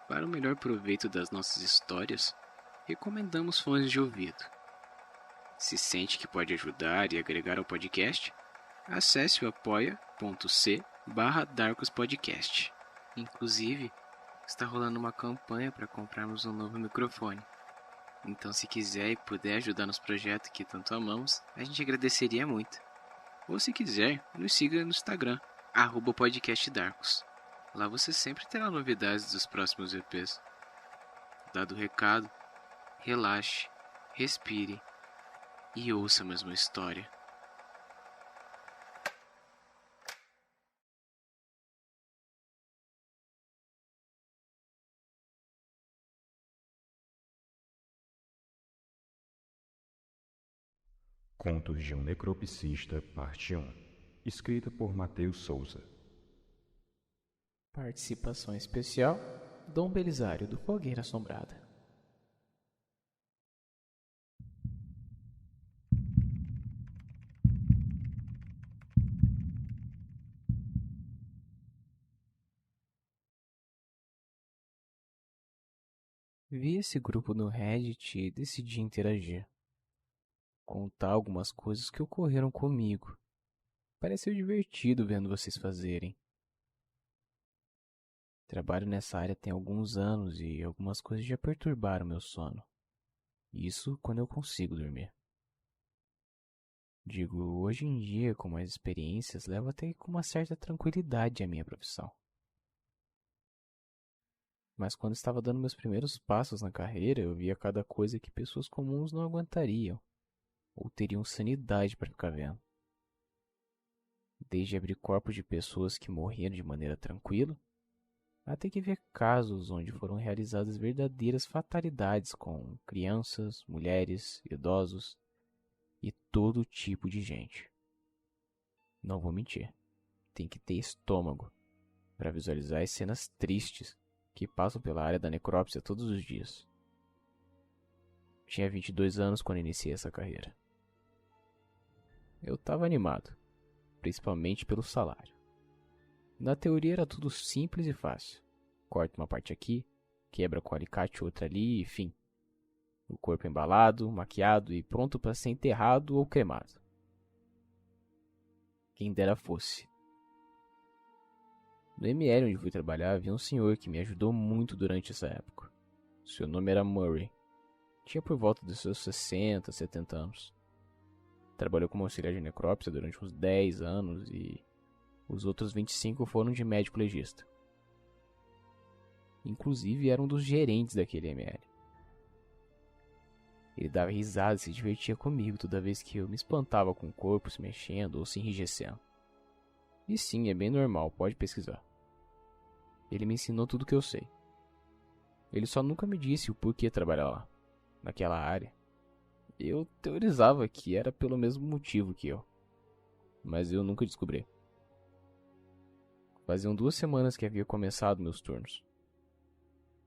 Para o melhor proveito das nossas histórias, recomendamos fones de ouvido. Se sente que pode ajudar e agregar ao podcast, acesse o apoia.c/darkospodcast. Inclusive, está rolando uma campanha para comprarmos um novo microfone. Então, se quiser e puder ajudar nos projetos que tanto amamos, a gente agradeceria muito. Ou se quiser, nos siga no Instagram, @podcastdarkos. Lá você sempre terá novidades dos próximos EPs. Dado o recado, relaxe, respire e ouça mais uma história. Contos de um Necropsista, parte 1. Escrita por Matheus Souza. Participação especial: Dom Belisário do Fogueira Assombrada. Vi esse grupo no Reddit e decidi interagir. Contar algumas coisas que ocorreram comigo. Pareceu divertido vendo vocês fazerem. Trabalho nessa área tem alguns anos e algumas coisas já perturbaram meu sono. Isso quando eu consigo dormir. Digo, hoje em dia, com mais experiências, levo até com uma certa tranquilidade a minha profissão. Mas quando estava dando meus primeiros passos na carreira, eu via cada coisa que pessoas comuns não aguentariam, ou teriam sanidade para ficar vendo. Desde abrir corpos de pessoas que morriam de maneira tranquila, até que ver casos onde foram realizadas verdadeiras fatalidades com crianças, mulheres, idosos e todo tipo de gente. Não vou mentir, tem que ter estômago para visualizar as cenas tristes que passam pela área da necrópsia todos os dias. Tinha 22 anos quando iniciei essa carreira. Eu estava animado, principalmente pelo salário. Na teoria era tudo simples e fácil. Corta uma parte aqui, quebra com alicate outra ali e fim. O corpo embalado, maquiado e pronto para ser enterrado ou cremado. Quem dera fosse. No ML onde fui trabalhar havia um senhor que me ajudou muito durante essa época. Seu nome era Murray. Tinha por volta dos seus 60, 70 anos. Trabalhou como auxiliar de necrópsia durante uns 10 anos e os outros 25 foram de médico legista. Inclusive era um dos gerentes daquele ML. Ele dava risada e se divertia comigo toda vez que eu me espantava com o corpo se mexendo ou se enrijecendo. E sim, é bem normal, pode pesquisar. Ele me ensinou tudo o que eu sei. Ele só nunca me disse o porquê trabalhar lá, naquela área. Eu teorizava que era pelo mesmo motivo que eu, mas eu nunca descobri. Faziam 2 semanas que havia começado meus turnos.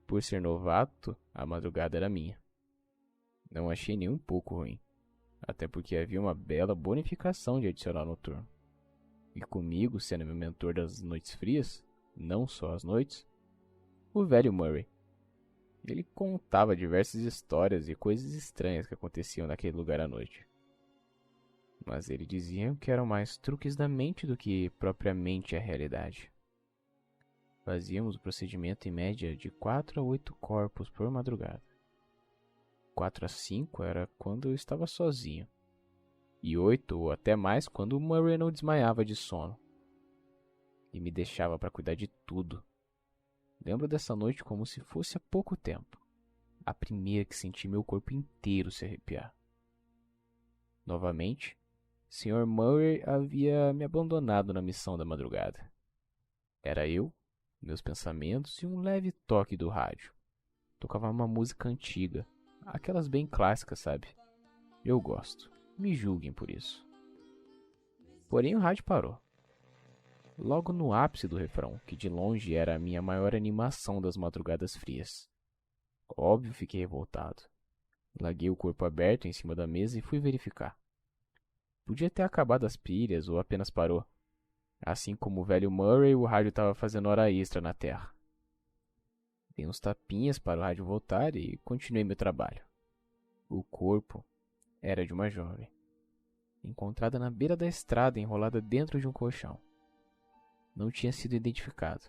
Por ser novato, a madrugada era minha. Não achei nem um pouco ruim, até porque havia uma bela bonificação de adicional noturno. E comigo, sendo meu mentor das noites frias, não só as noites, o velho Murray. Ele contava diversas histórias e coisas estranhas que aconteciam naquele lugar à noite. Mas ele dizia que eram mais truques da mente do que propriamente a realidade. Fazíamos o procedimento em média de 4 a 8 corpos por madrugada. 4 a 5 era quando eu estava sozinho. E 8 ou até mais quando o Murray não desmaiava de sono. E me deixava para cuidar de tudo. Lembro dessa noite como se fosse há pouco tempo. A primeira que senti meu corpo inteiro se arrepiar. Novamente, Sr. Murray havia me abandonado na missão da madrugada. Era eu, meus pensamentos e um leve toque do rádio. Tocava uma música antiga, aquelas bem clássicas, sabe? Eu gosto, me julguem por isso. Porém o rádio parou. Logo no ápice do refrão, que de longe era a minha maior animação das madrugadas frias. Óbvio, fiquei revoltado. Larguei o corpo aberto em cima da mesa e fui verificar. Podia ter acabado as pilhas ou apenas parou. Assim como o velho Murray, o rádio estava fazendo hora extra na Terra. Dei uns tapinhas para o rádio voltar e continuei meu trabalho. O corpo era de uma jovem, encontrada na beira da estrada, enrolada dentro de um colchão. Não tinha sido identificado.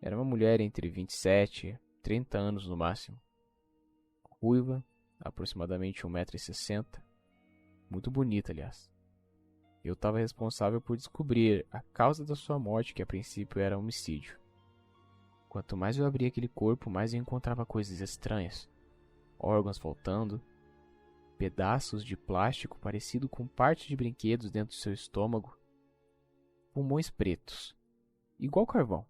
Era uma mulher entre 27 e 30 anos no máximo. Ruiva, aproximadamente 1,60 m. Muito bonita, aliás. Eu estava responsável por descobrir a causa da sua morte, que a princípio era homicídio. Quanto mais eu abria aquele corpo, mais eu encontrava coisas estranhas. Órgãos faltando, pedaços de plástico parecido com parte de brinquedos dentro do seu estômago, pulmões pretos, igual carvão.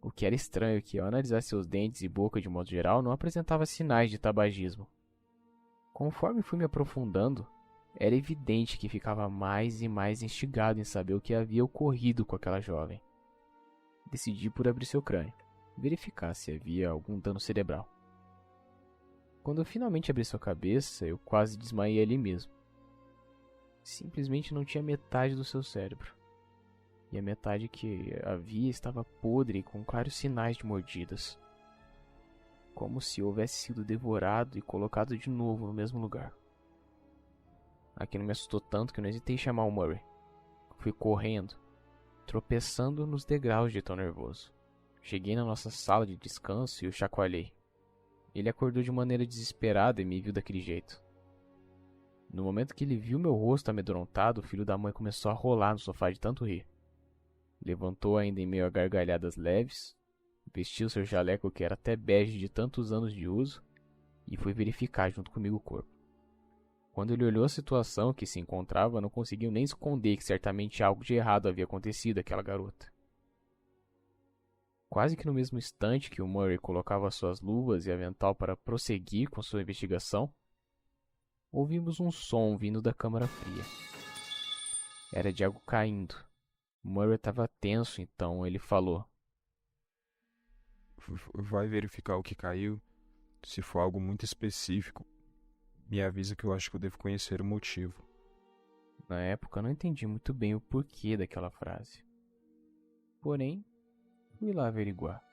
O que era estranho é que, ao analisar seus dentes e boca de modo geral, não apresentava sinais de tabagismo. Conforme fui me aprofundando, era evidente que ficava mais e mais instigado em saber o que havia ocorrido com aquela jovem. Decidi por abrir seu crânio, verificar se havia algum dano cerebral. Quando eu finalmente abri sua cabeça, eu quase desmaiei ali mesmo. Simplesmente não tinha metade do seu cérebro. E a metade que havia estava podre e com claros sinais de mordidas. Como se houvesse sido devorado e colocado de novo no mesmo lugar. Aquilo me assustou tanto que eu não hesitei em chamar o Murray. Fui correndo, tropeçando nos degraus de tão nervoso. Cheguei na nossa sala de descanso e o chacoalhei. Ele acordou de maneira desesperada e me viu daquele jeito. No momento que ele viu meu rosto amedrontado, o filho da mãe começou a rolar no sofá de tanto rir. Levantou ainda em meio a gargalhadas leves, vestiu seu jaleco que era até bege de tantos anos de uso e foi verificar junto comigo o corpo. Quando ele olhou a situação que se encontrava, não conseguiu nem esconder que certamente algo de errado havia acontecido àquela garota. Quase que no mesmo instante que o Murray colocava suas luvas e avental para prosseguir com sua investigação, ouvimos um som vindo da câmara fria. Era de algo caindo. O Murray estava tenso, então ele falou: Vai verificar o que caiu. Se for algo muito específico, me avisa que eu acho que eu devo conhecer o motivo. Na época eu não entendi muito bem o porquê daquela frase. Porém, fui lá averiguar.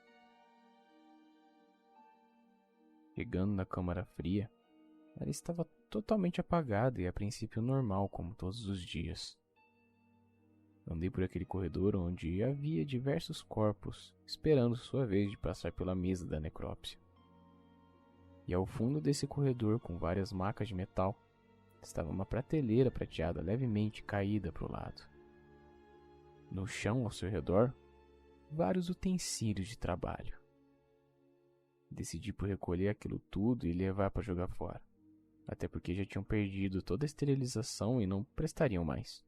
Chegando na câmara fria, ela estava totalmente apagada e a princípio normal, como todos os dias. Andei por aquele corredor onde havia diversos corpos, esperando sua vez de passar pela mesa da necrópsia. E ao fundo desse corredor, com várias macas de metal, estava uma prateleira prateada levemente caída para o lado. No chão ao seu redor, vários utensílios de trabalho. Decidi por recolher aquilo tudo e levar para jogar fora, até porque já tinham perdido toda a esterilização e não prestariam mais.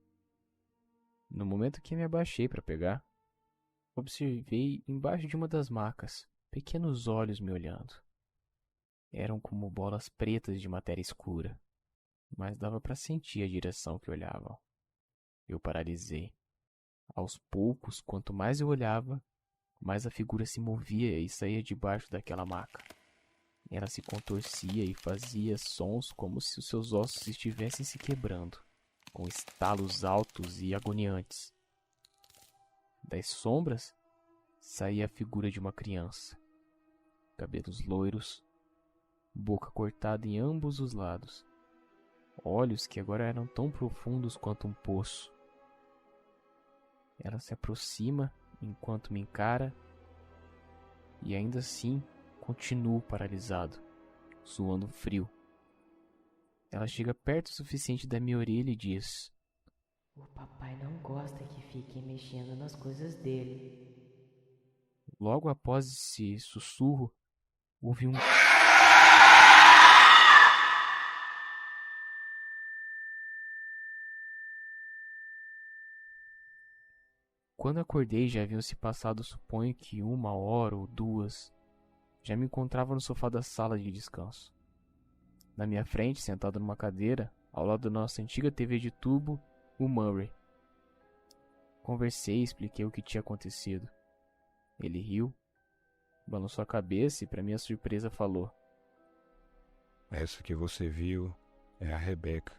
No momento que me abaixei para pegar, observei embaixo de uma das macas pequenos olhos me olhando. Eram como bolas pretas de matéria escura, mas dava para sentir a direção que olhavam. Eu paralisei. Aos poucos, quanto mais eu olhava, mais a figura se movia e saía debaixo daquela maca. Ela se contorcia e fazia sons como se os seus ossos estivessem se quebrando, com estalos altos e agoniantes. Das sombras saía a figura de uma criança. Cabelos loiros, boca cortada em ambos os lados, olhos que agora eram tão profundos quanto um poço. Ela se aproxima enquanto me encara e ainda assim continuo paralisado, suando frio. Ela chega perto o suficiente da minha orelha e diz: "O papai não gosta que fiquem mexendo nas coisas dele." Logo após esse sussurro, houve um... Quando acordei, já haviam se passado, suponho que 1 hora ou 2. Já me encontrava no sofá da sala de descanso. Na minha frente, sentado numa cadeira, ao lado da nossa antiga TV de tubo, o Murray. Conversei e expliquei o que tinha acontecido. Ele riu, balançou a cabeça e, para minha surpresa, falou: Essa que você viu é a Rebecca.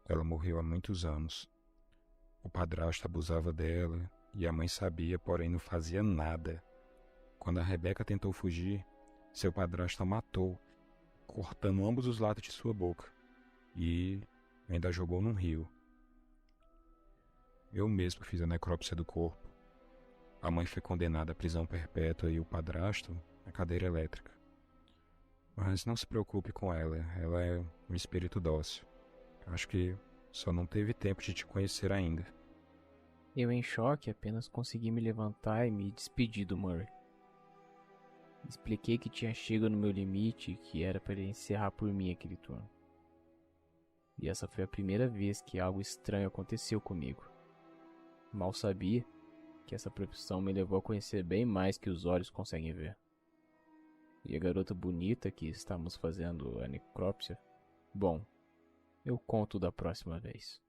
Ela morreu há muitos anos. O padrasto abusava dela e a mãe sabia, porém não fazia nada. Quando a Rebeca tentou fugir, seu padrasto a matou, cortando ambos os lados de sua boca, e ainda jogou num rio. Eu mesmo fiz a necrópsia do corpo. A mãe foi condenada à prisão perpétua e o padrasto à cadeira elétrica. Mas não se preocupe com ela, ela é um espírito dócil. Acho que só não teve tempo de te conhecer ainda. Eu, em choque, apenas consegui me levantar e me despedir do Murray. Expliquei que tinha chegado no meu limite e que era para ele encerrar por mim aquele turno. E essa foi a primeira vez que algo estranho aconteceu comigo. Mal sabia que essa profissão me levou a conhecer bem mais que os olhos conseguem ver. E a garota bonita que estamos fazendo a necrópsia? Bom, eu conto da próxima vez.